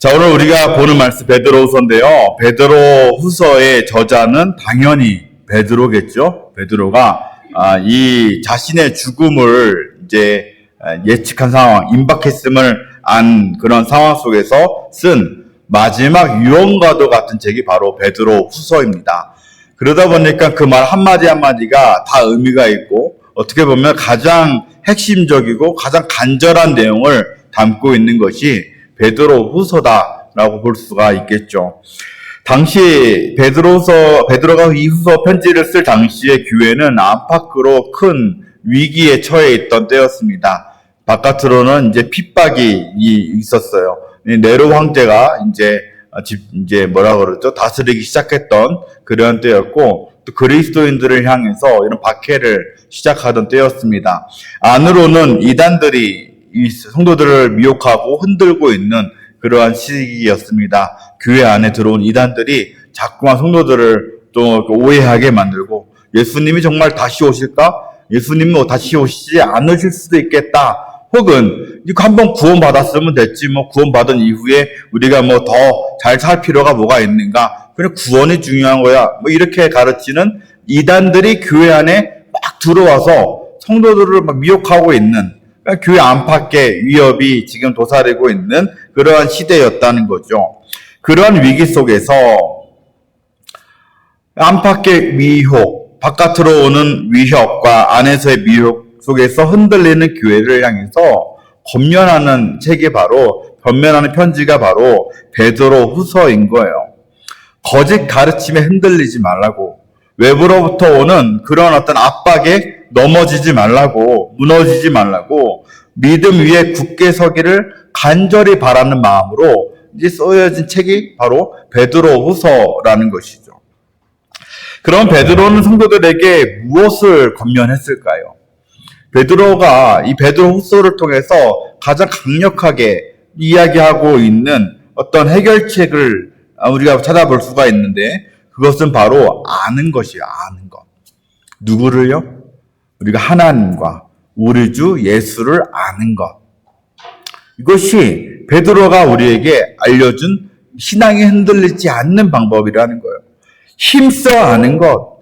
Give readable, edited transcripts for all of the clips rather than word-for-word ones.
자, 오늘 우리가 보는 말씀 베드로후서인데요. 베드로후서의 저자는 당연히 베드로겠죠. 베드로가 이 자신의 죽음을 이제 예측한 상황, 임박했음을 안 그런 상황 속에서 쓴 마지막 유언과도 같은 책이 바로 베드로후서입니다. 그러다 보니까 그 말 한마디 한마디가 다 의미가 있고 어떻게 보면 가장 핵심적이고 가장 간절한 내용을 담고 있는 것이 베드로후서다라고 볼 수가 있겠죠. 당시 베드로가 이 후서 편지를 쓸 당시의 교회는 안팎으로 큰 위기에 처해 있던 때였습니다. 바깥으로는 이제 핍박이 있었어요. 네로 황제가 이제 뭐라 그러죠? 다스리기 시작했던 그런 때였고, 또 그리스도인들을 향해서 이런 박해를 시작하던 때였습니다. 안으로는 이단들이 이 성도들을 미혹하고 흔들고 있는 그러한 시기였습니다. 교회 안에 들어온 이단들이 자꾸만 성도들을 또 오해하게 만들고, 예수님이 정말 다시 오실까? 예수님은 다시 오시지 않으실 수도 있겠다. 혹은 이거 한번 구원받았으면 됐지, 구원받은 이후에 우리가 더 잘 살 필요가 뭐가 있는가? 그냥 구원이 중요한 거야. 이렇게 가르치는 이단들이 교회 안에 막 들어와서 성도들을 막 미혹하고 있는, 그러니까 교회 안팎의 위협이 지금 도사리고 있는 그러한 시대였다는 거죠. 그러한 위기 속에서 안팎의 미혹, 바깥으로 오는 위협과 안에서의 미혹 속에서 흔들리는 교회를 향해서 변면하는 편지가 바로 베드로후서인 거예요. 거짓 가르침에 흔들리지 말라고, 외부로부터 오는 그런 어떤 압박에 넘어지지 말라고, 무너지지 말라고, 믿음 위에 굳게 서기를 간절히 바라는 마음으로 이제 쓰여진 책이 바로 베드로후서라는 것이죠. 그럼 베드로는 성도들에게 무엇을 권면했을까요? 베드로가 이 베드로후서를 통해서 가장 강력하게 이야기하고 있는 어떤 해결책을 우리가 찾아볼 수가 있는데, 그것은 바로 아는 것이에요. 아는 것. 누구를요? 우리가 하나님과 우리 주 예수를 아는 것. 이것이 베드로가 우리에게 알려준 신앙이 흔들리지 않는 방법이라는 거예요. 힘써 아는 것.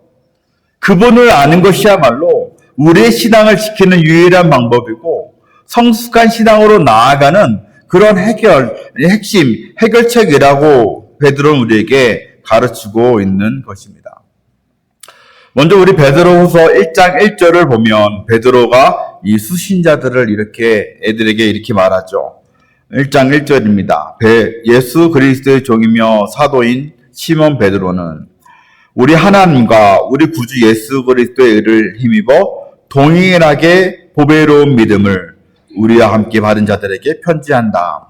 그분을 아는 것이야말로 우리의 신앙을 지키는 유일한 방법이고, 성숙한 신앙으로 나아가는 그런 핵심, 해결책이라고 베드로는 우리에게 가르치고 있는 것입니다. 먼저 우리 베드로후서 1장 1절을 보면 베드로가 이 수신자들을 애들에게 이렇게 말하죠. 1장 1절입니다. 예수 그리스도의 종이며 사도인 시몬 베드로는 우리 하나님과 우리 구주 예수 그리스도의 의를 힘입어 동일하게 보배로운 믿음을 우리와 함께 받은 자들에게 편지한다.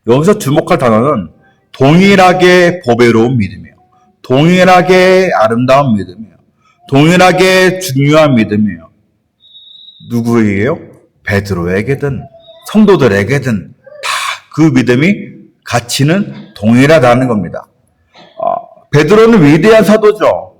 여기서 주목할 단어는 동일하게 보배로운 믿음이에요. 동일하게 아름다운 믿음이에요. 동일하게 중요한 믿음이에요. 누구에게요? 베드로에게든 성도들에게든 다 그 믿음이 가치는 동일하다는 겁니다. 베드로는 위대한 사도죠.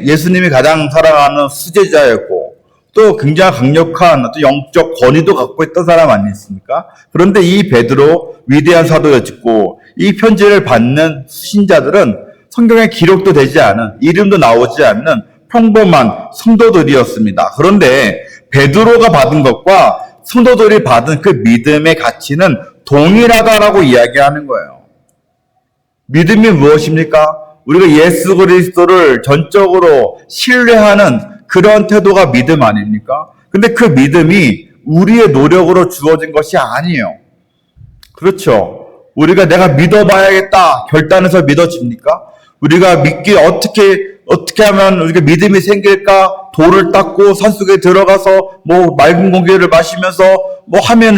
예수님이 가장 사랑하는 수제자였고, 또 굉장히 강력한 어떤 영적 권위도 갖고 있던 사람 아니겠습니까? 그런데 이 베드로 위대한 사도였고, 이 편지를 받는 수신자들은 성경에 기록도 되지 않은, 이름도 나오지 않는 평범한 성도들이었습니다. 그런데 베드로가 받은 것과 성도들이 받은 그 믿음의 가치는 동일하다라고 이야기하는 거예요. 믿음이 무엇입니까? 우리가 예수 그리스도를 전적으로 신뢰하는 그런 태도가 믿음 아닙니까? 근데 그 믿음이 우리의 노력으로 주어진 것이 아니에요. 그렇죠. 우리가 내가 믿어봐야겠다 결단해서 믿어집니까? 우리가 어떻게 하면 우리가 믿음이 생길까? 돌을 닦고 산속에 들어가서 맑은 공기를 마시면서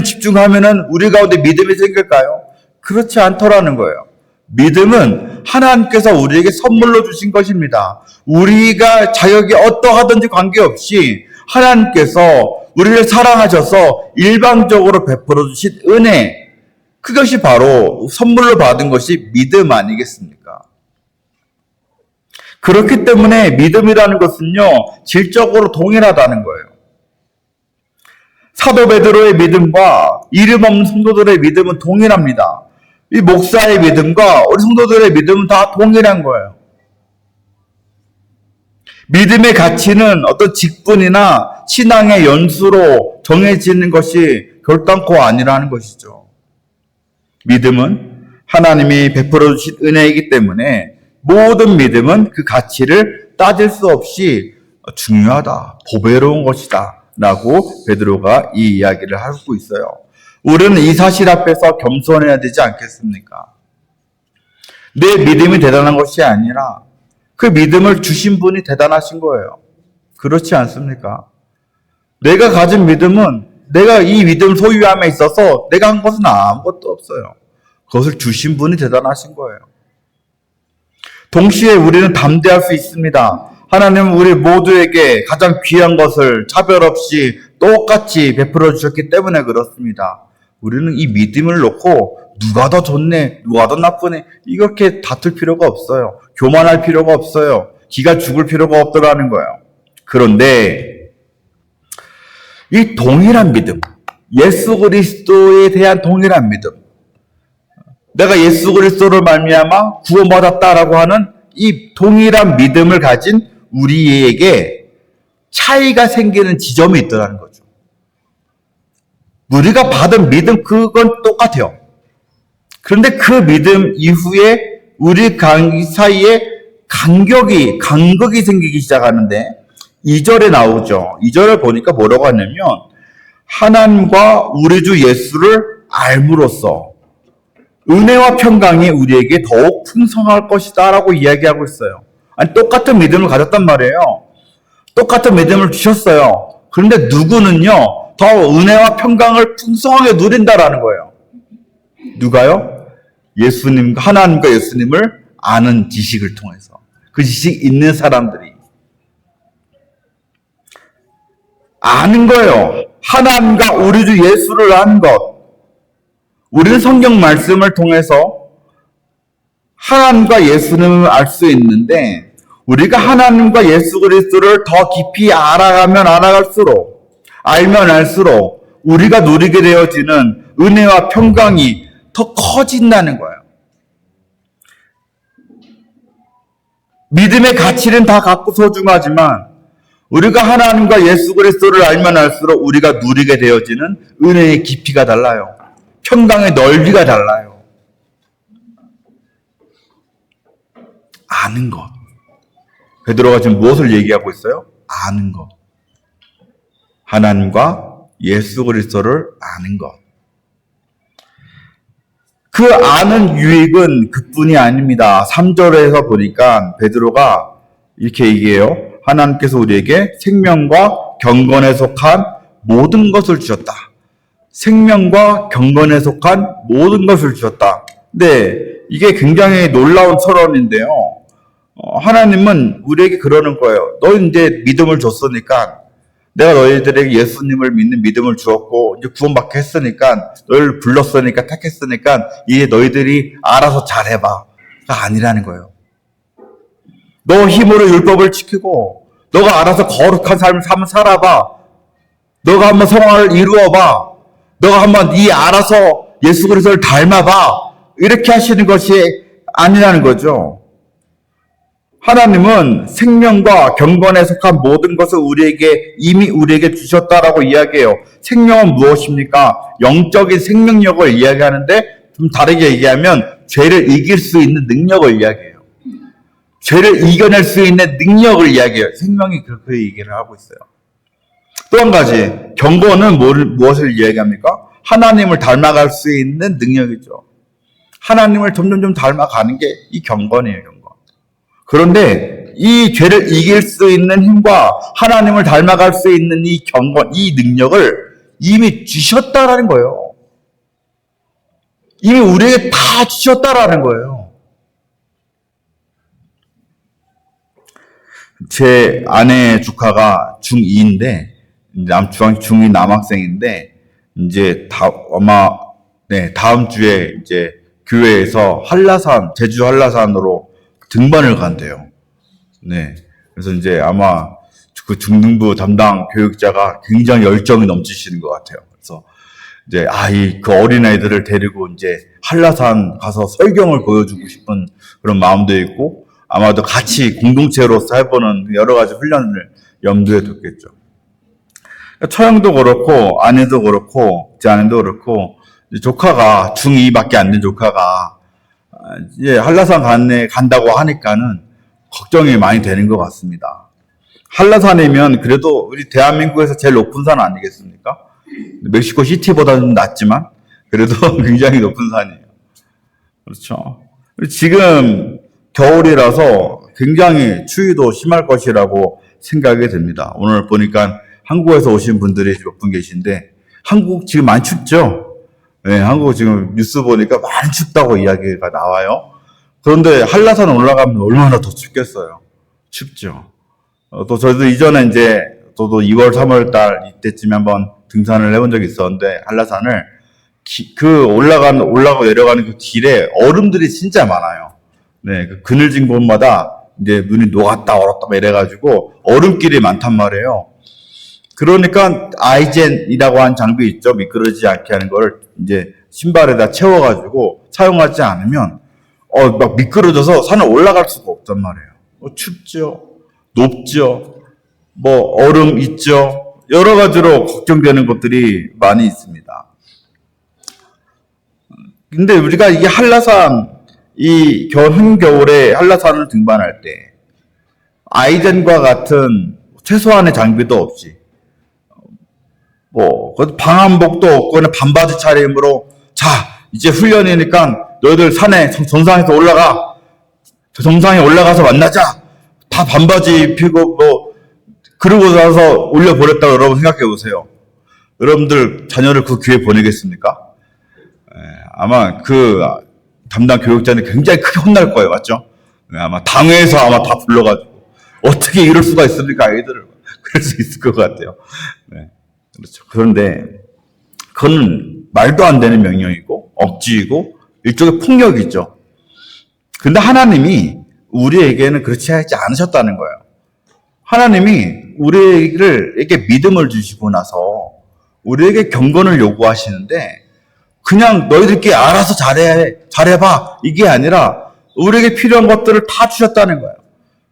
집중하면은 우리 가운데 믿음이 생길까요? 그렇지 않더라는 거예요. 믿음은 하나님께서 우리에게 선물로 주신 것입니다. 우리가 자격이 어떠하든지 관계없이 하나님께서 우리를 사랑하셔서 일방적으로 베풀어 주신 은혜, 그것이 바로 선물로 받은 것이 믿음 아니겠습니까? 그렇기 때문에 믿음이라는 것은요, 질적으로 동일하다는 거예요. 사도 베드로의 믿음과 이름 없는 성도들의 믿음은 동일합니다. 이 목사의 믿음과 우리 성도들의 믿음은 다 동일한 거예요. 믿음의 가치는 어떤 직분이나 신앙의 연수로 정해지는 것이 결단코 아니라는 것이죠. 믿음은 하나님이 베풀어 주신 은혜이기 때문에 모든 믿음은 그 가치를 따질 수 없이 중요하다, 보배로운 것이다 라고 베드로가 이 이야기를 하고 있어요. 우리는 이 사실 앞에서 겸손해야 되지 않겠습니까? 내 믿음이 대단한 것이 아니라 그 믿음을 주신 분이 대단하신 거예요. 그렇지 않습니까? 내가 가진 믿음은 내가 이 믿음 소유함에 있어서 내가 한 것은 아무것도 없어요. 그것을 주신 분이 대단하신 거예요. 동시에 우리는 담대할 수 있습니다. 하나님은 우리 모두에게 가장 귀한 것을 차별 없이 똑같이 베풀어 주셨기 때문에 그렇습니다. 우리는 이 믿음을 놓고 누가 더 좋네, 누가 더 나쁘네 이렇게 다툴 필요가 없어요. 교만할 필요가 없어요. 기가 죽을 필요가 없더라는 거예요. 그런데 이 동일한 믿음, 예수 그리스도에 대한 동일한 믿음, 내가 예수 그리스도를 말미암아 구원받았다라고 하는 이 동일한 믿음을 가진 우리에게 차이가 생기는 지점이 있더라는 거죠. 우리가 받은 믿음 그건 똑같아요. 그런데 그 믿음 이후에 우리 사이에 간격이 생기기 시작하는데 2절에 나오죠. 2절을 보니까 뭐라고 하냐면 하나님과 우리 주 예수를 알므로써 은혜와 평강이 우리에게 더욱 풍성할 것이다 라고 이야기하고 있어요. 아니 똑같은 믿음을 가졌단 말이에요. 똑같은 믿음을 주셨어요. 그런데 누구는요 더 은혜와 평강을 풍성하게 누린다라는 거예요. 누가요? 하나님과 예수님을 아는 지식을 통해서. 그 지식 있는 사람들이 아는 거예요. 하나님과 우리 주 예수를 아는 것. 우리는 성경 말씀을 통해서 하나님과 예수님을 알 수 있는데 우리가 하나님과 예수 그리스도를 더 깊이 알아가면 알아갈수록 알면 알수록 우리가 누리게 되어지는 은혜와 평강이 더 커진다는 거예요. 믿음의 가치는 다 같고 소중하지만 우리가 하나님과 예수 그리스도를 알면 알수록 우리가 누리게 되어지는 은혜의 깊이가 달라요. 평강의 넓이가 달라요. 아는 것. 베드로가 지금 무엇을 얘기하고 있어요? 아는 것. 하나님과 예수 그리스도를 아는 것. 그 아는 유익은 그뿐이 아닙니다. 3절에서 보니까 베드로가 이렇게 얘기해요. 하나님께서 우리에게 생명과 경건에 속한 모든 것을 주셨다. 생명과 경건에 속한 모든 것을 주셨다. 근데 이게 굉장히 놀라운 선언인데요. 하나님은 우리에게 그러는 거예요. 너 이제 믿음을 줬으니까 내가 너희들에게 예수님을 믿는 믿음을 주었고 이제 구원받게 했으니까 너희를 불렀으니까 택했으니까 이제 너희들이 알아서 잘해봐가 아니라는 거예요. 너 힘으로 율법을 지키고 너가 알아서 거룩한 삶을 한번 살아봐. 너가 한번 성화를 이루어봐. 너가 한번 알아서 예수 그리스도를 닮아봐. 이렇게 하시는 것이 아니라는 거죠. 하나님은 생명과 경건에 속한 모든 것을 이미 우리에게 주셨다라고 이야기해요. 생명은 무엇입니까? 영적인 생명력을 이야기하는데 좀 다르게 얘기하면 죄를 이길 수 있는 능력을 이야기해요. 죄를 이겨낼 수 있는 능력을 이야기해요. 생명이 그 얘기를 하고 있어요. 또 한 가지, 경건은 무엇을 이야기합니까? 하나님을 닮아갈 수 있는 능력이죠. 하나님을 점점 닮아가는 게 이 경건이에요, 경건. 그런데 이 죄를 이길 수 있는 힘과 하나님을 닮아갈 수 있는 이 경건, 이 능력을 이미 주셨다라는 거예요. 이미 우리에게 다 주셨다라는 거예요. 제 아내 조카가 중2인데, 중2 남학생인데, 이제 다음 주에 이제 교회에서 제주 한라산으로 등반을 간대요. 네. 그래서 이제 아마 그 중등부 담당 교육자가 굉장히 열정이 넘치시는 것 같아요. 그래서 이제 그 어린아이들을 데리고 이제 한라산 가서 설경을 보여주고 싶은 그런 마음도 있고, 아마도 같이 공동체로서 해보는 여러 가지 훈련을 염두에 뒀겠죠. 처형도 그렇고 아내도 그렇고 제 아내도 그렇고, 조카가 중2밖에 안 된 조카가 이제 한라산 간다고 하니까는 걱정이 많이 되는 것 같습니다. 한라산이면 그래도 우리 대한민국에서 제일 높은 산 아니겠습니까? 멕시코 시티보다는 낮지만 그래도 굉장히 높은 산이에요. 그렇죠. 지금 겨울이라서 굉장히 추위도 심할 것이라고 생각이 됩니다. 오늘 보니까 한국에서 오신 분들이 몇 분 계신데, 한국 지금 많이 춥죠? 네, 한국 지금 뉴스 보니까 많이 춥다고 이야기가 나와요. 그런데 한라산 올라가면 얼마나 더 춥겠어요. 춥죠. 또 저도 이전에 이제 저도 2월, 3월 달 이때쯤에 한번 등산을 해본 적이 있었는데, 한라산을 올라가고 내려가는 그 길에 얼음들이 진짜 많아요. 네, 그 그늘진 곳마다 이제 눈이 녹았다 얼었다 이래가지고 얼음길이 많단 말이에요. 그러니까 아이젠이라고 하는 장비 있죠. 미끄러지지 않게 하는 걸 이제 신발에다 채워가지고 사용하지 않으면 막 미끄러져서 산을 올라갈 수가 없단 말이에요. 춥죠, 높죠, 뭐 얼음 있죠. 여러 가지로 걱정되는 것들이 많이 있습니다. 근데 우리가 이게 이 한겨울에 한라산을 등반할 때 아이젠과 같은 최소한의 장비도 없이, 방한복도 없고 그냥 반바지 차림으로, 자, 이제 훈련이니까 너희들 산에 정상에서 올라가, 정상에 올라가서 만나자, 다 반바지 입히고 그러고 나서 올려버렸다고 여러분 생각해 보세요. 여러분들 자녀를 그 기회에 보내겠습니까? 아마 그 담당 교육자는 굉장히 크게 혼날 거예요. 맞죠? 아마 당회에서 아마 다 불러가지고 어떻게 이럴 수가 있습니까? 아이들을. 그럴 수 있을 것 같아요. 네. 그렇죠. 그런데 그건 말도 안 되는 명령이고 억지이고 일종의 폭력이죠. 근데 하나님이 우리에게는 그렇지 하지 않으셨다는 거예요. 하나님이 우리에게 믿음을 주시고 나서 우리에게 경건을 요구하시는데, 그냥 너희들끼리 알아서 잘해봐 이게 아니라 우리에게 필요한 것들을 다 주셨다는 거예요.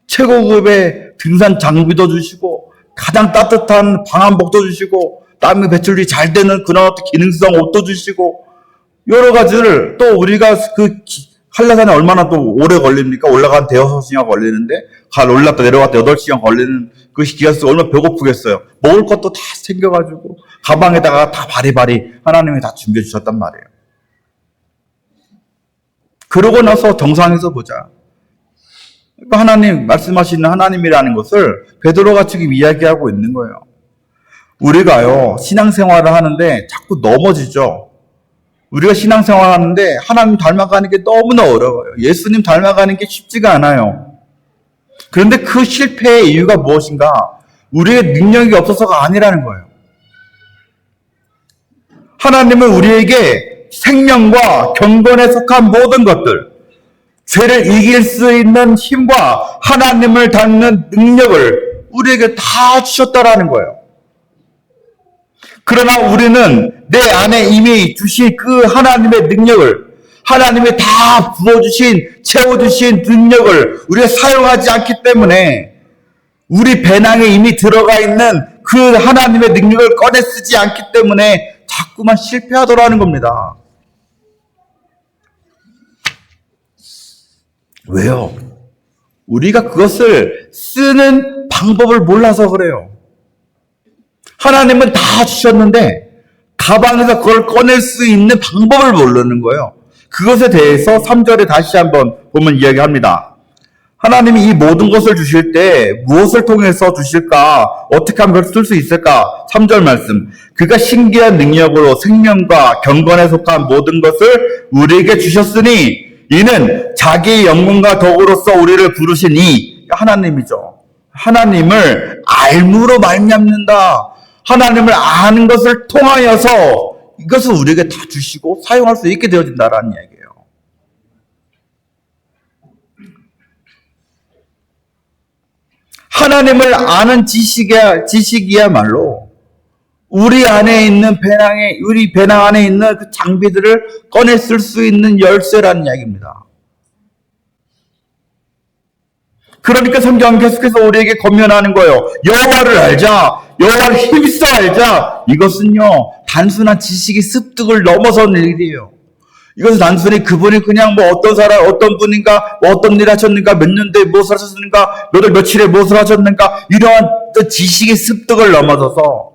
최고급의 등산 장비도 주시고, 가장 따뜻한 방한복도 주시고, 땀이 배출이 잘 되는 그런 기능성 옷도 주시고, 여러 가지를 또 우리가 한라산에 얼마나 또 오래 걸립니까? 올라간 대여섯 시간 걸리는데, 올랐다 내려갔다 8시간 걸리는 그 기간수 얼마나 배고프겠어요. 먹을 것도 다 챙겨가지고, 가방에다가 다 바리바리 하나님이 다 준비해 주셨단 말이에요. 그러고 나서 정상에서 보자. 하나님, 말씀하시는 하나님이라는 것을 베드로가 지금 이야기하고 있는 거예요. 우리가요, 신앙생활을 하는데 자꾸 넘어지죠. 우리가 신앙생활을 하는데 하나님 닮아가는 게 너무나 어려워요. 예수님 닮아가는 게 쉽지가 않아요. 그런데 그 실패의 이유가 무엇인가? 우리의 능력이 없어서가 아니라는 거예요. 하나님은 우리에게 생명과 경건에 속한 모든 것들, 죄를 이길 수 있는 힘과 하나님을 닮는 능력을 우리에게 다 주셨다라는 거예요. 그러나 우리는 내 안에 이미 주신 그 하나님의 능력을, 하나님이 다 부어주신, 채워주신 능력을 우리가 사용하지 않기 때문에, 우리 배낭에 이미 들어가 있는 그 하나님의 능력을 꺼내 쓰지 않기 때문에 자꾸만 실패하더라는 겁니다. 왜요? 우리가 그것을 쓰는 방법을 몰라서 그래요. 하나님은 다 주셨는데 가방에서 그걸 꺼낼 수 있는 방법을 모르는 거예요. 그것에 대해서 3절에 다시 한번 보면 이야기합니다. 하나님이 이 모든 것을 주실 때 무엇을 통해서 주실까? 어떻게 하면 그걸 쓸 수 있을까? 3절 말씀. 그가 신기한 능력으로 생명과 경건에 속한 모든 것을 우리에게 주셨으니 이는 자기의 영광과 덕으로서 우리를 부르신 이 하나님이죠. 하나님을 알므로 말미암는다. 하나님을 아는 것을 통하여서 이것을 우리에게 다 주시고 사용할 수 있게 되어진다라는 이야기예요. 하나님을 아는 지식이야말로 우리 배낭 안에 있는 그 장비들을 꺼내 쓸 수 있는 열쇠라는 이야기입니다. 그러니까 성경은 계속해서 우리에게 권면하는 거예요. 여호와를 알자. 여호와를 힘써 알자. 이것은요, 단순한 지식의 습득을 넘어선 일이에요. 이것은 단순히 그분이 그냥 어떤 분인가, 어떤 일 하셨는가, 몇 년도에 무엇을 하셨는가, 몇 월 며칠에 무엇을 하셨는가, 이러한 지식의 습득을 넘어서서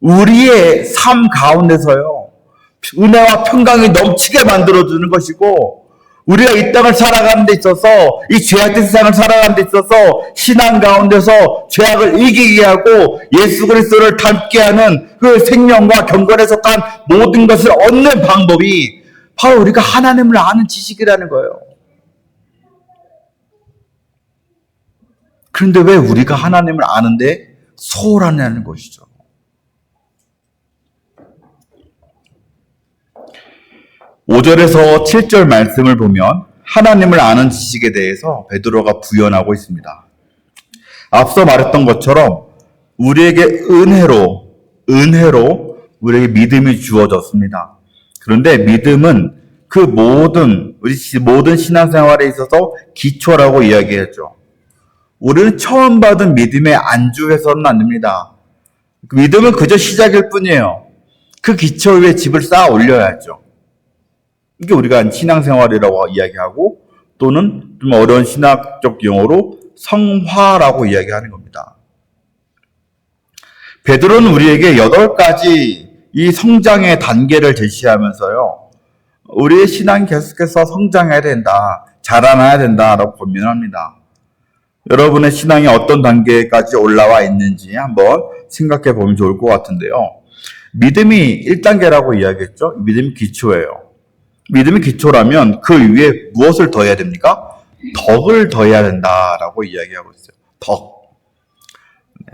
우리의 삶 가운데서요, 은혜와 평강이 넘치게 만들어주는 것이고, 우리가 이 땅을 살아가는 데 있어서, 이 죄악된 세상을 살아가는 데 있어서, 신앙 가운데서 죄악을 이기게 하고, 예수 그리스도를 닮게 하는 그 생명과 경건에 속한 모든 것을 얻는 방법이 바로 우리가 하나님을 아는 지식이라는 거예요. 그런데 왜 우리가 하나님을 아는데 소홀하냐는 것이죠. (5절에서) (7절) 말씀을 보면 하나님을 아는 지식에 대해서 베드로가 부연하고 있습니다. 앞서 말했던 것처럼 우리에게 은혜로 우리에게 믿음이 주어졌습니다. 그런데 믿음은 우리 모든 신앙생활에 있어서 기초라고 이야기했죠. 우리는 처음 받은 믿음에 안주해서는 안 됩니다. 믿음은 그저 시작일 뿐이에요. 그 기초 위에 집을 쌓아 올려야죠. 이게 우리가 신앙생활이라고 이야기하고, 또는 좀 어려운 신학적 용어로 성화라고 이야기하는 겁니다. 베드로는 우리에게 8가지 이 성장의 단계를 제시하면서요, 우리의 신앙이 계속해서 성장해야 된다, 자라나야 된다라고 권면합니다. 여러분의 신앙이 어떤 단계까지 올라와 있는지 한번 생각해 보면 좋을 것 같은데요. 믿음이 1단계라고 이야기했죠. 믿음이 기초예요. 믿음이 기초라면 그 위에 무엇을 더해야 됩니까? 덕을 더해야 된다라고 이야기하고 있어요.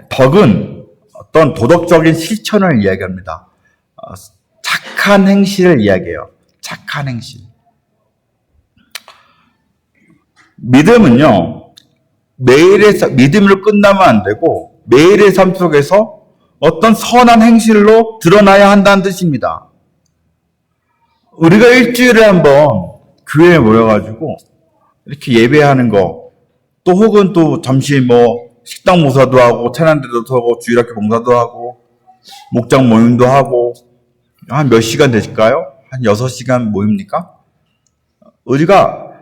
덕은 어떤 도덕적인 실천을 이야기합니다. 착한 행실을 이야기해요. 착한 행실. 믿음은요, 믿음으로 끝나면 안 되고 매일의 삶 속에서 어떤 선한 행실로 드러나야 한다는 뜻입니다. 우리가 일주일에 한번 교회에 모여가지고 이렇게 예배하는 거, 또 혹은 또 잠시 식당 모사도 하고, 찬양대도 하고, 주일학교 봉사도 하고, 목장 모임도 하고, 한 몇 시간 되실까요? 한 6시간 모입니까? 우리가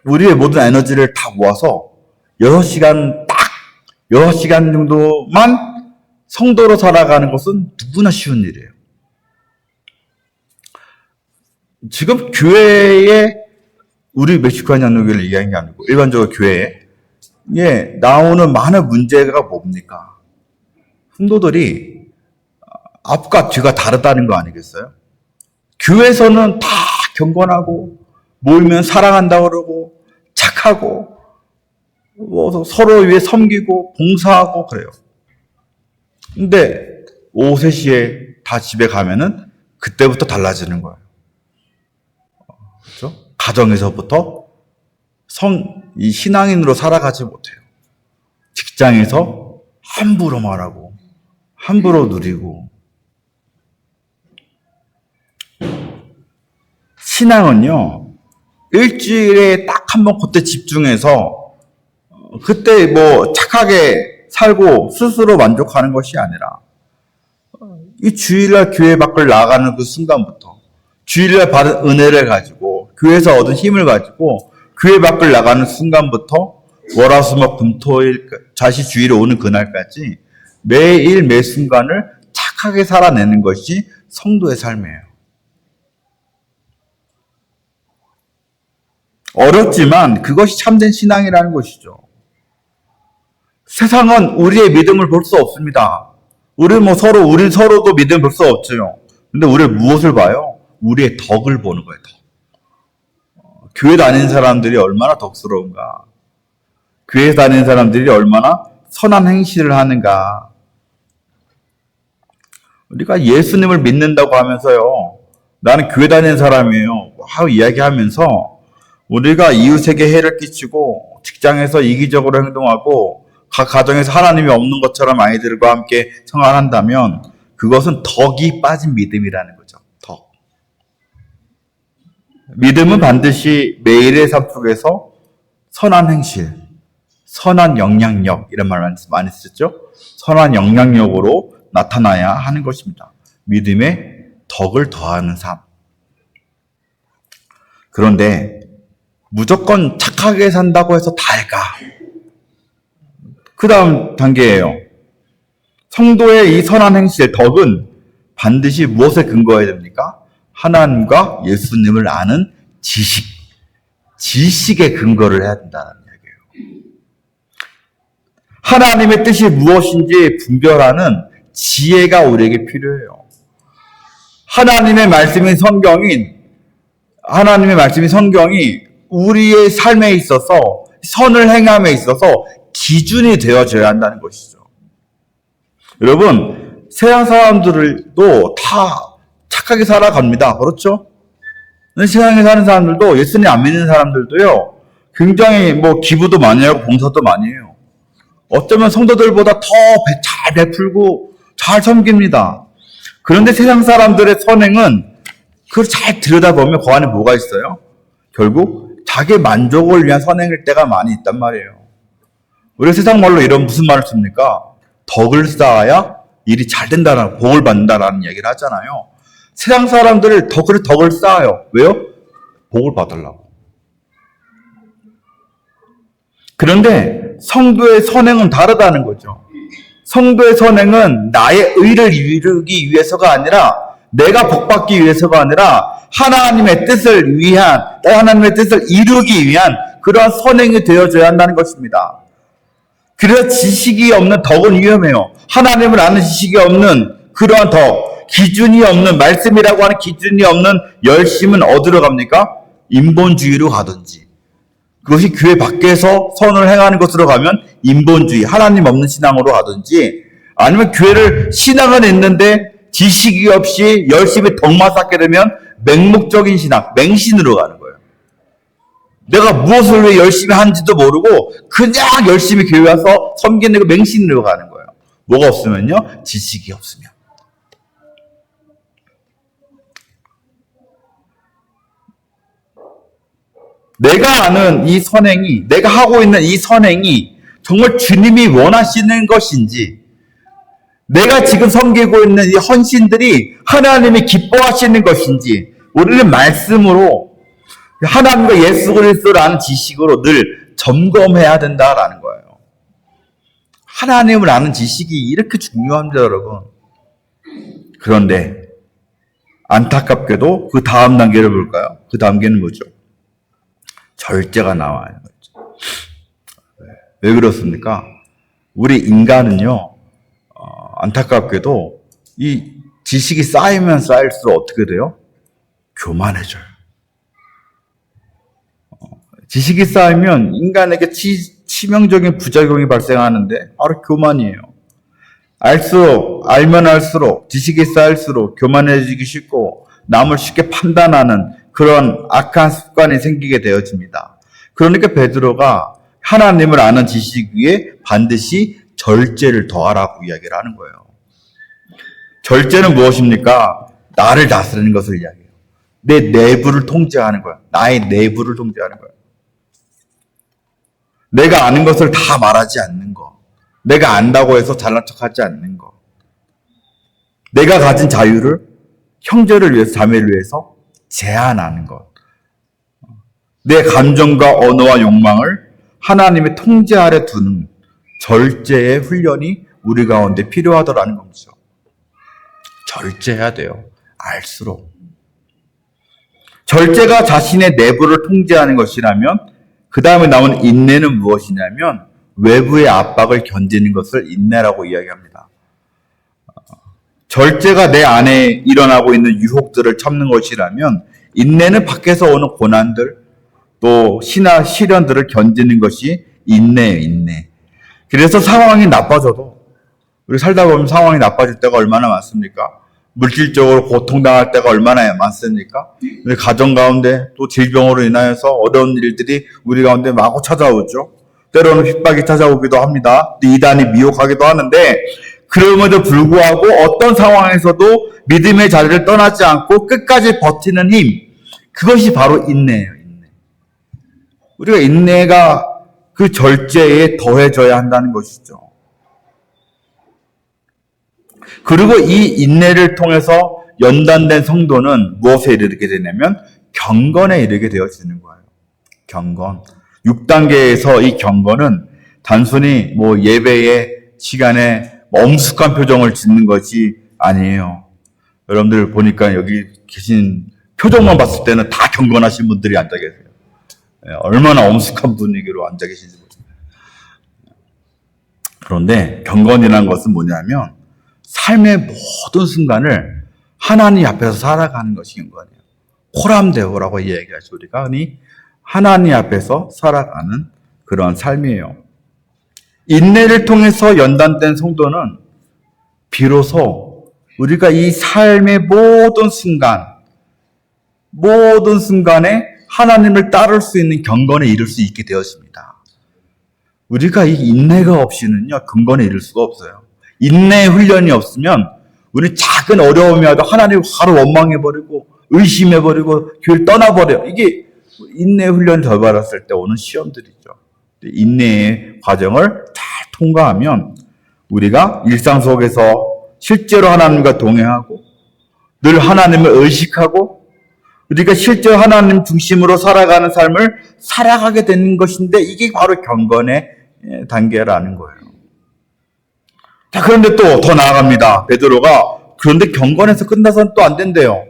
우리의 모든 에너지를 다 모아서 6시간 정도만 성도로 살아가는 것은 누구나 쉬운 일이에요. 지금 교회에, 우리 멕시코한 양육회를 얘기하는 게 아니고 일반적으로 교회에 나오는 많은 문제가 뭡니까? 성도들이 앞과 뒤가 다르다는 거 아니겠어요? 교회에서는 다 경건하고, 모이면 사랑한다고 그러고, 착하고, 서로 위해 섬기고 봉사하고 그래요. 근데 오후 3시에 다 집에 가면은 그때부터 달라지는 거예요. 그렇죠? 가정에서부터 이 신앙인으로 살아가지 못해요. 직장에서 함부로 말하고, 함부로 누리고. 신앙은요, 일주일에 딱 한 번 그때 집중해서 그때 착하게 살고 스스로 만족하는 것이 아니라, 이 주일날 교회 밖을 나가는 그 순간부터, 주일날 받은 은혜를 가지고, 교회에서 얻은 힘을 가지고 교회 밖을 나가는 순간부터 월화수목금토일 다시 주일에 오는 그날까지 매일 매 순간을 착하게 살아내는 것이 성도의 삶이에요. 어렵지만 그것이 참된 신앙이라는 것이죠. 세상은 우리의 믿음을 볼 수 없습니다. 우리 서로도 믿음을 볼 수 없죠. 근데 우리를 무엇을 봐요? 우리의 덕을 보는 거예요, 덕. 교회 다니는 사람들이 얼마나 덕스러운가. 교회 다니는 사람들이 얼마나 선한 행실을 하는가. 우리가 예수님을 믿는다고 하면서요, 나는 교회 다니는 사람이에요 하고 이야기하면서 우리가 이웃에게 해를 끼치고 직장에서 이기적으로 행동하고 각 가정에서 하나님이 없는 것처럼 아이들과 함께 생활한다면 그것은 덕이 빠진 믿음이라는 거죠. 덕. 믿음은 반드시 매일의 삶 속에서 선한 행실, 선한 영향력, 이런 말 많이 쓰죠. 선한 영향력으로 나타나야 하는 것입니다. 믿음에 덕을 더하는 삶. 그런데 무조건 착하게 산다고 해서 다일까? 그 다음 단계예요. 성도의 이 선한 행실, 덕은 반드시 무엇에 근거해야 됩니까? 하나님과 예수님을 아는 지식에 근거를 해야 된다는 얘기예요. 하나님의 뜻이 무엇인지 분별하는 지혜가 우리에게 필요해요. 하나님의 말씀인 성경이 우리의 삶에 있어서 선을 행함에 있어서 기준이 되어져야 한다는 것이죠. 여러분, 세상 사람들도 다 착하게 살아갑니다. 그렇죠? 세상에 사는 사람들도, 예수님 안 믿는 사람들도요, 굉장히 기부도 많이 하고 봉사도 많이 해요. 어쩌면 성도들보다 더 잘 베풀고 잘 섬깁니다. 그런데 세상 사람들의 선행은 그걸 잘 들여다보면 그 안에 뭐가 있어요? 결국 자기 만족을 위한 선행일 때가 많이 있단 말이에요. 우리 세상 말로 무슨 말을 씁니까? 덕을 쌓아야 일이 잘 된다라는, 복을 받는다라는 얘기를 하잖아요. 세상 사람들을 덕을 쌓아요. 왜요? 복을 받으려고. 그런데 성도의 선행은 다르다는 거죠. 성도의 선행은 나의 의를 이루기 위해서가 아니라, 내가 복받기 위해서가 아니라 하나님의 뜻을 이루기 위한 그러한 선행이 되어져야 한다는 것입니다. 그래서 지식이 없는 덕은 위험해요. 하나님을 아는 지식이 없는 그러한 덕, 기준이 없는, 말씀이라고 하는 기준이 없는 열심은 어디로 갑니까? 인본주의로 가든지, 그것이 교회 밖에서 선을 행하는 것으로 가면 인본주의, 하나님 없는 신앙으로 가든지, 아니면 교회를 신앙은 있는데 지식이 없이 열심히 덕만 쌓게 되면 맹목적인 신앙, 맹신으로 가는 거예요. 내가 무엇을 왜 열심히 하는지도 모르고 그냥 열심히 교회 와서 섬기는 거 맹신으로 가는 거예요. 뭐가 없으면요? 지식이 없으면. 내가 아는 이 선행이, 내가 하고 있는 이 선행이 정말 주님이 원하시는 것인지, 내가 지금 섬기고 있는 이 헌신들이 하나님이 기뻐하시는 것인지, 우리는 말씀으로, 하나님과 예수 그리스도라는 지식으로 늘 점검해야 된다라는 거예요. 하나님을 아는 지식이 이렇게 중요합니다, 여러분. 그런데 안타깝게도 그 다음 단계를 볼까요? 그 다음 단계는 뭐죠? 절제가 나와요. 왜 그렇습니까? 우리 인간은요, 안타깝게도 이 지식이 쌓이면 쌓일수록 어떻게 돼요? 교만해져요. 지식이 쌓이면 인간에게 치명적인 부작용이 발생하는데 바로 교만이에요. 알면 알수록, 지식이 쌓일수록 교만해지기 쉽고 남을 쉽게 판단하는 그런 악한 습관이 생기게 되어집니다. 그러니까 베드로가 하나님을 아는 지식 위에 반드시 절제를 더하라고 이야기를 하는 거예요. 절제는 무엇입니까? 나를 다스리는 것을 이야기해요. 내 내부를 통제하는 거예요. 나의 내부를 통제하는 거예요. 내가 아는 것을 다 말하지 않는 거. 내가 안다고 해서 잘난 척하지 않는 거. 내가 가진 자유를 형제를 위해서, 자매를 위해서 제한하는 것. 내 감정과 언어와 욕망을 하나님의 통제 아래 두는 절제의 훈련이 우리 가운데 필요하더라는 거죠. 절제해야 돼요. 알수록. 절제가 자신의 내부를 통제하는 것이라면 그 다음에 나오는 인내는 무엇이냐면 외부의 압박을 견디는 것을 인내라고 이야기합니다. 절제가 내 안에 일어나고 있는 유혹들을 참는 것이라면 인내는 밖에서 오는 고난들 또 시련들을 견디는 것이 인내예요. 인내. 그래서 상황이 나빠져도 우리 살다 보면 상황이 나빠질 때가 얼마나 많습니까? 물질적으로 고통당할 때가 얼마나 많습니까? 우리 가정 가운데 또 질병으로 인하여서 어려운 일들이 우리 가운데 마구 찾아오죠. 때로는 핍박이 찾아오기도 합니다. 이단이 미혹하기도 하는데 그럼에도 불구하고 어떤 상황에서도 믿음의 자리를 떠나지 않고 끝까지 버티는 힘, 그것이 바로 인내예요. 인내. 우리가 인내가 그 절제에 더해져야 한다는 것이죠. 그리고 이 인내를 통해서 연단된 성도는 무엇에 이르게 되냐면 경건에 이르게 되어지는 거예요. 경건. 6단계에서 이 경건은 단순히 예배의 시간에 엄숙한 표정을 짓는 것이 아니에요. 여러분들 보니까 여기 계신 표정만 봤을 때는 다 경건하신 분들이 앉아 계세요. 얼마나 엄숙한 분위기로 앉아 계신지 모르겠어요. 그런데 경건이라는 것은 뭐냐면 삶의 모든 순간을 하나님 앞에서 살아가는 것이 경건이에요. 호람대오라고 이야기하죠. 우리가 흔히 하나님 앞에서 살아가는 그런 삶이에요. 인내를 통해서 연단된 성도는 비로소 우리가 이 삶의 모든 순간에 하나님을 따를 수 있는 경건에 이를 수 있게 되었습니다. 우리가 이 인내가 없이는요, 경건에 이를 수가 없어요. 인내의 훈련이 없으면 우리 작은 어려움이 와도 하나님을 바로 원망해버리고 의심해버리고 교회를 떠나버려요. 이게 인내의 훈련을 덜 받았을 때 오는 시험들이죠. 인내의 과정을 잘 통과하면 우리가 일상 속에서 실제로 하나님과 동행하고 늘 하나님을 의식하고 우리가 실제로 하나님 중심으로 살아가는 삶을 살아가게 되는 것인데 이게 바로 경건의 단계라는 거예요. 자, 그런데 또 더 나아갑니다. 베드로가 그런데 경건에서 끝나서는 또 안 된대요.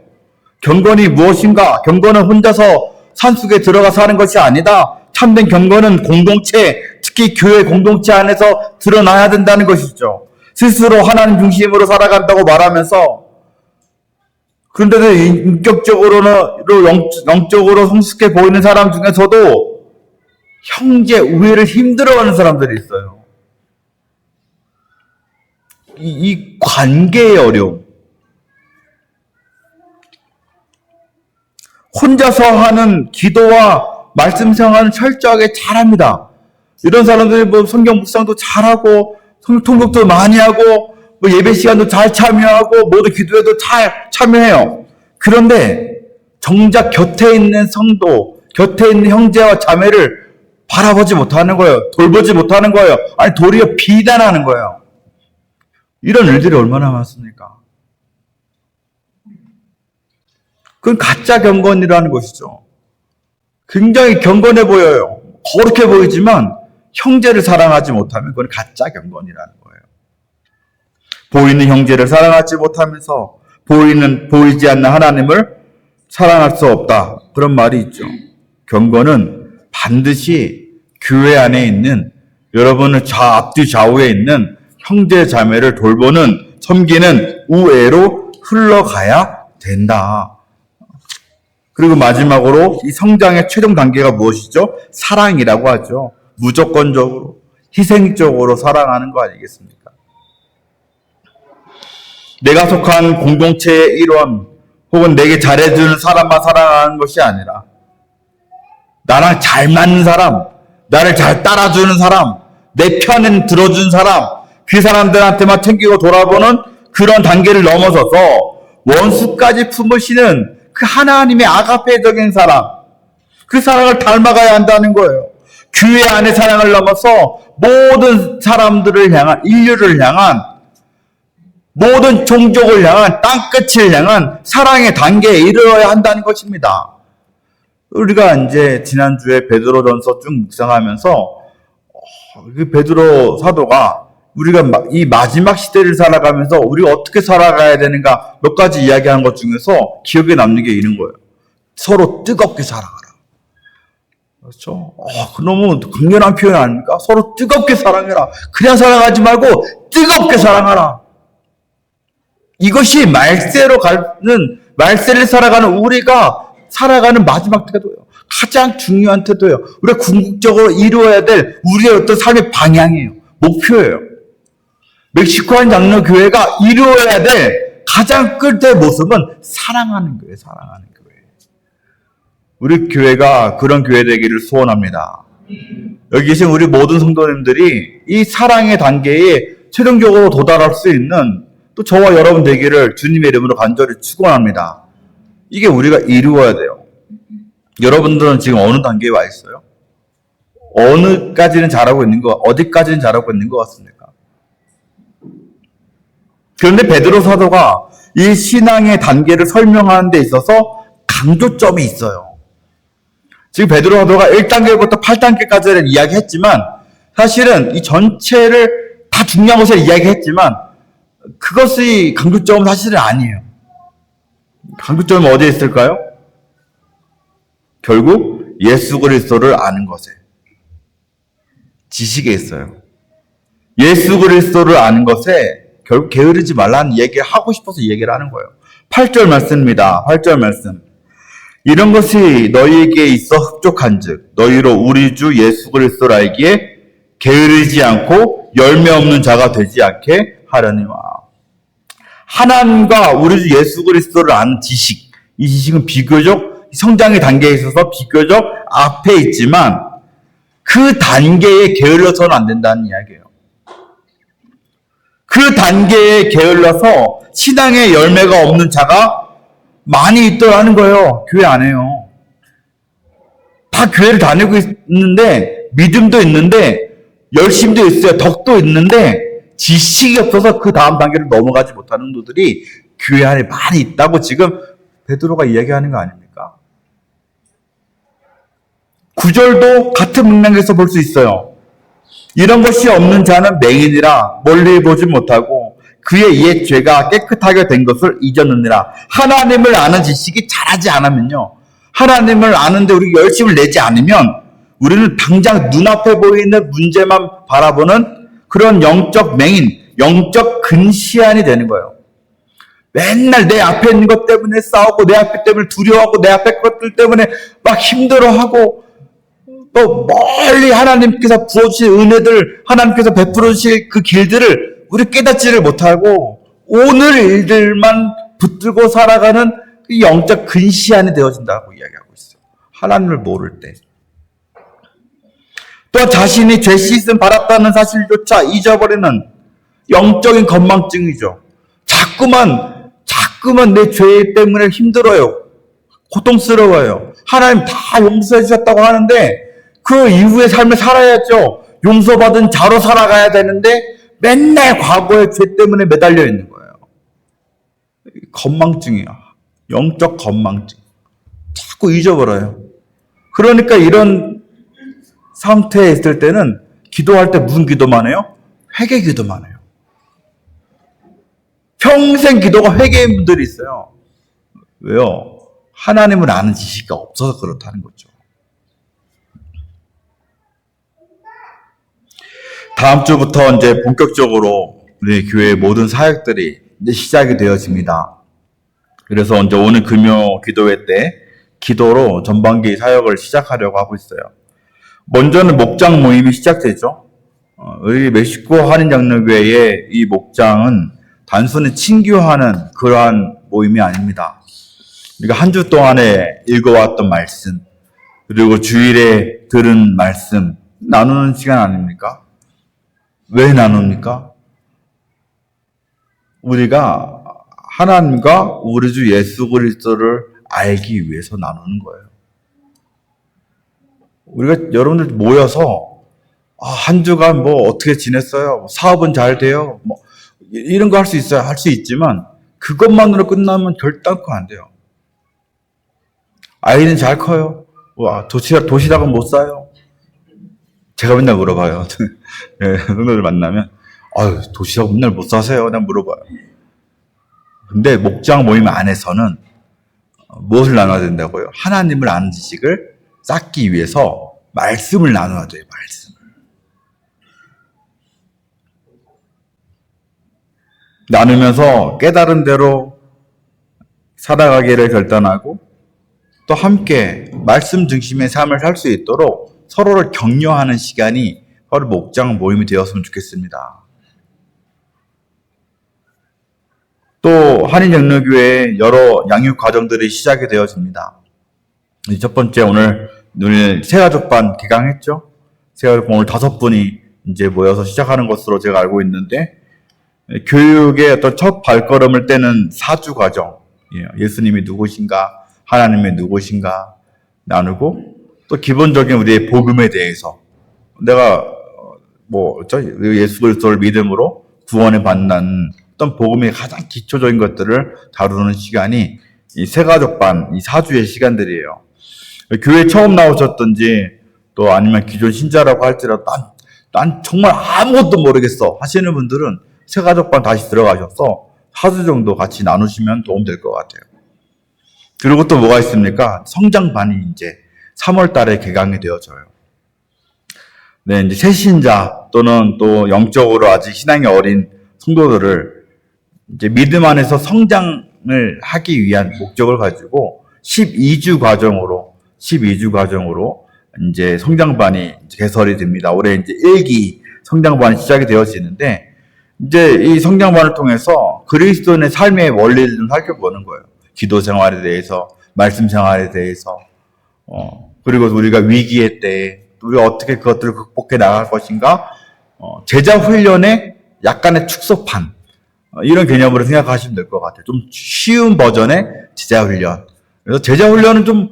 경건이 무엇인가? 경건은 혼자서 산속에 들어가 사는 것이 아니다. 참된 경건은 공동체, 특히 교회 공동체 안에서 드러나야 된다는 것이죠. 스스로 하나님 중심으로 살아간다고 말하면서 그런데도 인격적으로는 영적으로 성숙해 보이는 사람 중에서도 형제 우애를 힘들어하는 사람들이 있어요. 이 관계의 어려움. 혼자서 하는 기도와 말씀 생활은 철저하게 잘합니다. 이런 사람들이 성경 묵상도 잘하고 통독도 많이 하고 예배 시간도 잘 참여하고 모두 기도에도 잘 참여해요. 그런데 정작 곁에 있는 성도, 곁에 있는 형제와 자매를 바라보지 못하는 거예요. 돌보지 못하는 거예요. 아니 도리어 비난하는 거예요. 이런 일들이 얼마나 많습니까? 그건 가짜 경건이라는 것이죠. 굉장히 경건해 보여요. 거룩해 보이지만 형제를 사랑하지 못하면 그건 가짜 경건이라는 거예요. 보이는 형제를 사랑하지 못하면서 보이지 않는 하나님을 사랑할 수 없다. 그런 말이 있죠. 경건은 반드시 교회 안에 있는 여러분의 앞뒤 좌우에 있는 형제 자매를 돌보는 섬기는 우애로 흘러가야 된다. 그리고 마지막으로 이 성장의 최종 단계가 무엇이죠? 사랑이라고 하죠. 무조건적으로, 희생적으로 사랑하는 거 아니겠습니까? 내가 속한 공동체의 일원 혹은 내게 잘해주는 사람만 사랑하는 것이 아니라 나랑 잘 맞는 사람, 나를 잘 따라주는 사람, 내 편은 들어준 사람, 그 사람들한테만 챙기고 돌아보는 그런 단계를 넘어서서 원수까지 품으시는 그 하나님의 아가페적인 사랑, 그 사랑을 닮아가야 한다는 거예요. 교회 안의 사랑을 넘어서 모든 사람들을 향한, 인류를 향한, 모든 종족을 향한, 땅끝을 향한 사랑의 단계에 이르러야 한다는 것입니다. 우리가 이제 지난주에 베드로전서 쭉 묵상하면서 그 베드로 사도가 우리가 이 마지막 시대를 살아가면서 우리가 어떻게 살아가야 되는가 몇 가지 이야기한 것 중에서 기억에 남는 게 이런 거예요. 서로 뜨겁게 사랑하라. 그렇죠? 너무 강렬한 표현 아닙니까? 서로 뜨겁게 사랑해라. 그냥 사랑하지 말고 뜨겁게 사랑하라. 이것이 말세를 살아가는 우리가 살아가는 마지막 태도예요. 가장 중요한 태도예요. 우리가 궁극적으로 이루어야 될 우리의 어떤 삶의 방향이에요. 목표예요. 멕시코한 장로교회가 이루어야 될 가장 끝의 모습은 사랑하는 교회, 사랑하는 교회. 우리 교회가 그런 교회 되기를 소원합니다. 여기 계신 우리 모든 성도님들이 이 사랑의 단계에 최종적으로 도달할 수 있는 또 저와 여러분 되기를 주님의 이름으로 간절히 축원합니다. 이게 우리가 이루어야 돼요. 여러분들은 지금 어느 단계에 와 있어요? 어디까지는 잘하고 있는 것 같습니까? 그런데 베드로 사도가 이 신앙의 단계를 설명하는 데 있어서 강조점이 있어요. 지금 베드로 사도가 1단계부터 8단계까지를 이야기했지만 사실은 이 전체를 다 중요한 것을 이야기했지만 그것이 강조점은 사실은 아니에요. 강조점은 어디에 있을까요? 결국 예수 그리스도를 아는 것에, 지식에 있어요. 예수 그리스도를 아는 것에 결국 게으르지 말라는 얘기를 하고 싶어서 얘기를 하는 거예요. 8절 말씀입니다. 8절 말씀. 이런 것이 너희에게 있어 흡족한즉 너희로 우리 주 예수 그리스도를 알기에 게으르지 않고 열매 없는 자가 되지 않게 하려니와. 하나님과 우리 주 예수 그리스도를 아는 지식, 이 지식은 비교적 성장의 단계에 있어서 비교적 앞에 있지만 그 단계에 게을러서는 안 된다는 이야기예요. 그 단계에 게을러서 신앙의 열매가 없는 자가 많이 있더라는 거예요. 교회 안에요. 다 교회를 다니고 있는데 믿음도 있는데 열심도 있어요. 덕도 있는데 지식이 없어서 그 다음 단계를 넘어가지 못하는 분들이 교회 안에 많이 있다고 지금 베드로가 이야기하는 거 아닙니까? 9절도 같은 맥락에서 볼 수 있어요. 이런 것이 없는 자는 맹인이라 멀리 보지 못하고 그의 옛 죄가 깨끗하게 된 것을 잊었느니라. 하나님을 아는 지식이 자라지 않으면요. 하나님을 아는데 우리가 열심을 내지 않으면 우리는 당장 눈앞에 보이는 문제만 바라보는 그런 영적 맹인, 영적 근시안이 되는 거예요. 맨날 내 앞에 있는 것 때문에 싸우고 내 앞에 때문에 두려워하고 내 앞에 것들 때문에 막 힘들어하고 또 멀리 하나님께서 부어주실 은혜들, 하나님께서 베풀어주실 그 길들을 우리 깨닫지를 못하고 오늘 일들만 붙들고 살아가는 그 영적 근시안이 되어진다고 이야기하고 있어요. 하나님을 모를 때. 또 자신이 죄 씻음 받았다는 사실조차 잊어버리는 영적인 건망증이죠. 자꾸만 내 죄 때문에 힘들어요. 고통스러워요. 하나님 다 용서해 주셨다고 하는데 그 이후의 삶을 살아야죠. 용서받은 자로 살아가야 되는데 맨날 과거의 죄 때문에 매달려 있는 거예요. 건망증이야. 영적 건망증. 자꾸 잊어버려요. 그러니까 이런 상태에 있을 때는 기도할 때 무슨 기도만 해요? 회개 기도만 해요. 평생 기도가 회개인 분들이 있어요. 왜요? 하나님을 아는 지식이 없어서 그렇다는 거죠. 다음 주부터 이제 본격적으로 우리 교회 모든 사역들이 이제 시작이 되어집니다. 그래서 이제 오늘 금요 기도회 때 기도로 전반기 사역을 시작하려고 하고 있어요. 먼저는 목장 모임이 시작되죠. 우리 멕시코 한인장로교회의 이 목장은 단순히 친교하는 그러한 모임이 아닙니다. 우리가 한 주 동안에 읽어왔던 말씀, 그리고 주일에 들은 말씀 나누는 시간 아닙니까? 왜 나눕니까? 우리가 하나님과 우리 주 예수 그리스도를 알기 위해서 나누는 거예요. 우리가 여러분들 모여서 한 주간 뭐 어떻게 지냈어요? 사업은 잘 돼요? 뭐 이런 거 할 수 있어요. 할 수 있지만 그것만으로 끝나면 결단코 안 돼요. 아이는 잘 커요. 와, 도시락은 못 싸요. 제가 맨날 물어봐요. 네, 성도들 만나면 도시락 맨날 못 싸세요? 난 물어봐요. 근데 목장 모임 안에서는 무엇을 나눠야 된다고요? 하나님을 아는 지식을 쌓기 위해서 말씀을 나눠야 돼요. 말씀을. 나누면서 깨달은 대로 살아가기를 결단하고 또 함께 말씀 중심의 삶을 살 수 있도록 서로를 격려하는 시간이 바로 목장 모임이 되었으면 좋겠습니다. 또 한인장로교회에 여러 양육 과정들이 시작이 되어집니다. 첫 번째 오늘 새가족반 개강했죠. 새가족반 오늘 5분이 이제 모여서 시작하는 것으로 제가 알고 있는데 교육의 어떤 첫 발걸음을 떼는 사주 과정, 예수님이 누구신가, 하나님이 누구신가 나누고, 또 기본적인 우리의 복음에 대해서 내가 예수 그리스도를 믿음으로 구원을 받는 어떤 복음의 가장 기초적인 것들을 다루는 시간이 이 세가족반, 이 사주의 시간들이에요. 교회 처음 나오셨든지 또 아니면 기존 신자라고 할지라도 난 정말 아무것도 모르겠어 하시는 분들은 세가족반 다시 들어가셔서 사주 정도 같이 나누시면 도움 될 것 같아요. 그리고 또 뭐가 있습니까? 성장반이 이제 3월 달에 개강이 되어져요. 네, 이제 새신자 또는 또 영적으로 아직 신앙이 어린 성도들을 이제 믿음 안에서 성장을 하기 위한 목적을 가지고 12주 과정으로 이제 성장반이 개설이 됩니다. 올해 이제 1기 성장반이 시작이 되어지는데, 이제 이 성장반을 통해서 그리스도인의 삶의 원리를 좀 살펴보는 거예요. 기도 생활에 대해서, 말씀 생활에 대해서, 그리고 우리가 위기의 때에 우리가 어떻게 그것들을 극복해 나갈 것인가, 제자 훈련의 약간의 축소판, 이런 개념으로 생각하시면 될 것 같아요. 좀 쉬운 버전의 제자 훈련. 그래서 제자 훈련은 너무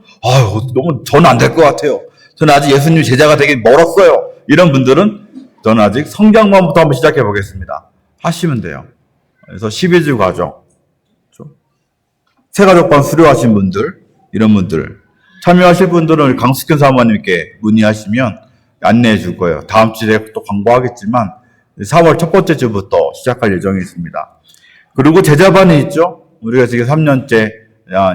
저는 안 될 것 같아요. 저는 아직 예수님 제자가 되기 멀었어요. 이런 분들은 저는 아직 성장반부터 한번 시작해 보겠습니다. 하시면 돼요. 그래서 12주 과정, 세가족반 수료하신 분들, 이런 분들, 참여하실 분들은 강숙현 사모님께 문의하시면 안내해 줄 거예요. 다음 주에 또 광고하겠지만 4월 첫 번째 주부터 시작할 예정이 있습니다. 그리고 제자반이 있죠. 우리가 지금 3년째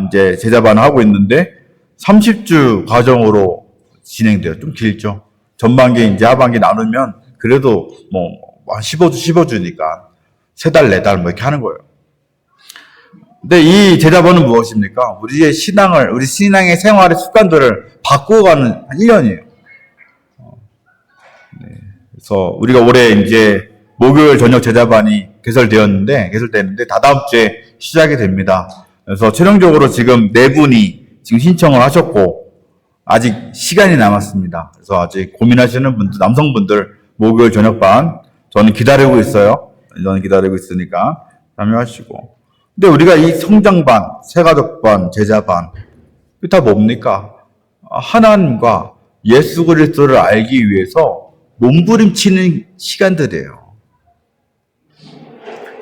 이제 제자반을 하고 있는데 30주 과정으로 진행돼요. 좀 길죠. 전반기 이제 하반기 나누면 그래도 15주니까 3달, 4달 이렇게 하는 거예요. 근데 이 제자반은 무엇입니까? 우리 신앙의 생활의 습관들을 바꾸어가는 1년이에요. 네. 그래서 우리가 올해 이제 목요일 저녁 제자반이 개설되는데 다다음 주에 시작이 됩니다. 그래서 최종적으로 지금 4분이 지금 신청을 하셨고, 아직 시간이 남았습니다. 그래서 아직 고민하시는 분들, 남성분들 목요일 저녁반 저는 기다리고 있어요. 저는 기다리고 있으니까 참여하시고. 근데 우리가 이 성장반, 세가족반, 제자반, 이게 다 뭡니까? 하나님과 예수 그리스도를 알기 위해서 몸부림치는 시간들이에요.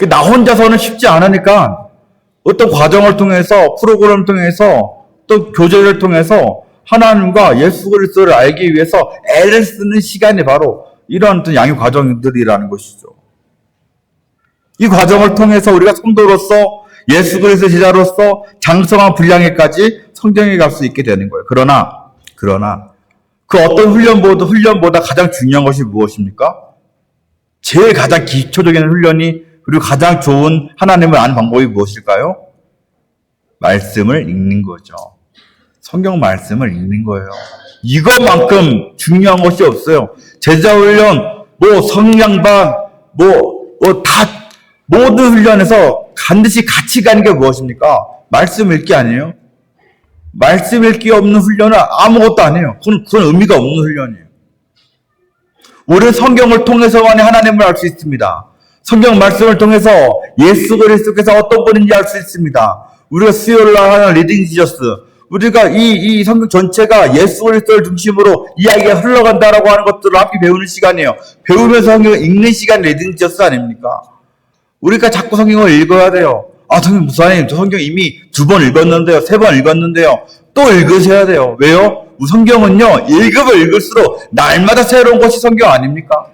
나 혼자서는 쉽지 않으니까 어떤 과정을 통해서, 프로그램을 통해서, 또 교제를 통해서 하나님과 예수 그리스도를 알기 위해서 애를 쓰는 시간이 바로 이러한 어떤 양육 과정들이라는 것이죠. 이 과정을 통해서 우리가 성도로서 예수 그리스도 제자로서 장성한 분량에까지 성장해 갈 수 있게 되는 거예요. 그러나 그 어떤 훈련보다 가장 중요한 것이 무엇입니까? 제일 가장 기초적인 훈련이, 그리고 가장 좋은 하나님을 아는 방법이 무엇일까요? 말씀을 읽는 거죠. 성경 말씀을 읽는 거예요. 이것만큼 중요한 것이 없어요. 제자 훈련, 성량반, 모든 훈련에서 반드시 같이 가는 게 무엇입니까? 말씀 읽기 아니에요? 말씀 읽기 없는 훈련은 아무것도 아니에요. 그건 의미가 없는 훈련이에요. 우리는 성경을 통해서만 하나님을 알 수 있습니다. 성경 말씀을 통해서 예수 그리스도께서 어떤 분인지 알 수 있습니다. 우리가 수요일날 하는 리딩 지저스, 우리가 이 성경 전체가 예수 그리스도를 중심으로 이야기가 흘러간다라고 하는 것들을 함께 배우는 시간이에요. 배우면서 성경을 읽는 시간이 리딩 지저스 아닙니까? 우리가 자꾸 성경을 읽어야 돼요. 성경 목사님, 저 성경 이미 2번 읽었는데요, 3번 읽었는데요. 또 읽으셔야 돼요. 왜요? 성경은요, 읽으면 읽을수록 날마다 새로운 것이 성경 아닙니까?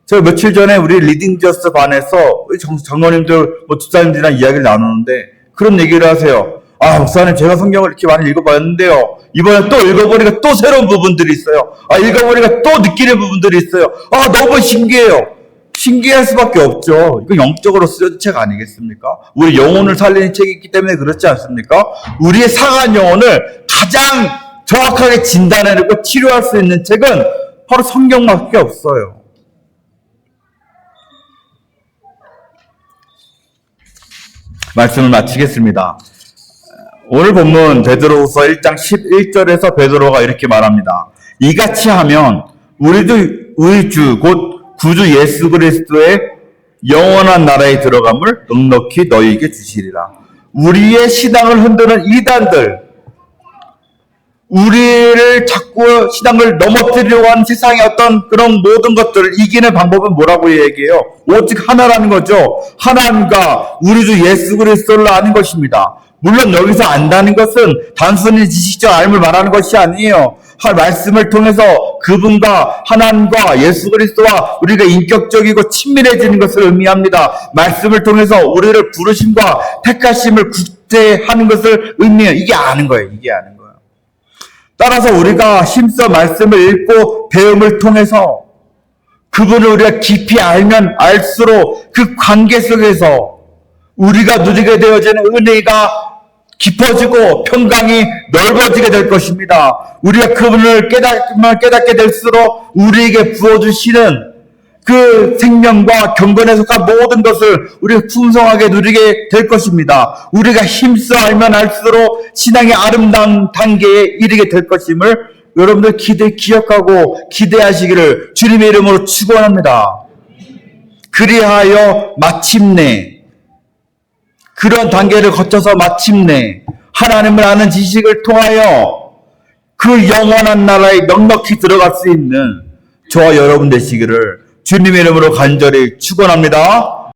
제가 며칠 전에 우리 리딩 저스 반에서 장로님들, 집사님들이랑 이야기를 나누는데 그런 얘기를 하세요. 목사님, 제가 성경을 이렇게 많이 읽어봤는데요, 이번에 또 읽어보니까 또 새로운 부분들이 있어요. 읽어보니까 또 느끼는 부분들이 있어요. 너무 신기해요. 신기할 수밖에 없죠. 이거 영적으로 쓰여진 책 아니겠습니까? 우리 영혼을 살리는 책이 있기 때문에 그렇지 않습니까? 우리의 상한 영혼을 가장 정확하게 진단해내고 치료할 수 있는 책은 바로 성경밖에 없어요. 말씀을 마치겠습니다. 오늘 본문 베드로후서 1장 11절에서 베드로가 이렇게 말합니다. 이같이 하면 우리 주 곧 구주 예수 그리스도의 영원한 나라에 들어감을 넉넉히 너희에게 주시리라. 우리의 신앙을 흔드는 이단들, 우리를 자꾸 신앙을 넘어뜨리려고 하는 세상의 어떤 그런 모든 것들을 이기는 방법은 뭐라고 얘기해요? 오직 하나라는 거죠. 하나님과 우리 주 예수 그리스도를 아는 것입니다. 물론 여기서 안다는 것은 단순히 지식적 알을 말하는 것이 아니에요. 말씀을 통해서 그분과 하나님과 예수 그리스도와 우리가 인격적이고 친밀해지는 것을 의미합니다. 말씀을 통해서 우리를 부르심과 택하심을 구제하는 것을 의미해요. 이게 아는 거예요. 이게 아는 거예요. 따라서 우리가 힘써 말씀을 읽고 배움을 통해서 그분을 우리가 깊이 알면 알수록 그 관계 속에서 우리가 누리게 되어지는 은혜가 깊어지고 평강이 넓어지게 될 것입니다. 우리가 그분을 깨닫게 될수록 우리에게 부어주시는 그 생명과 경건에 속한 모든 것을 우리가 풍성하게 누리게 될 것입니다. 우리가 힘써 알면 알수록 신앙의 아름다운 단계에 이르게 될 것임을 여러분들 기억하고 기대하시기를 주님의 이름으로 축원합니다. 그리하여 마침내 그런 단계를 거쳐서 마침내 하나님을 아는 지식을 통하여 그 영원한 나라에 넉넉히 들어갈 수 있는 저와 여러분 되시기를 주님의 이름으로 간절히 축원합니다.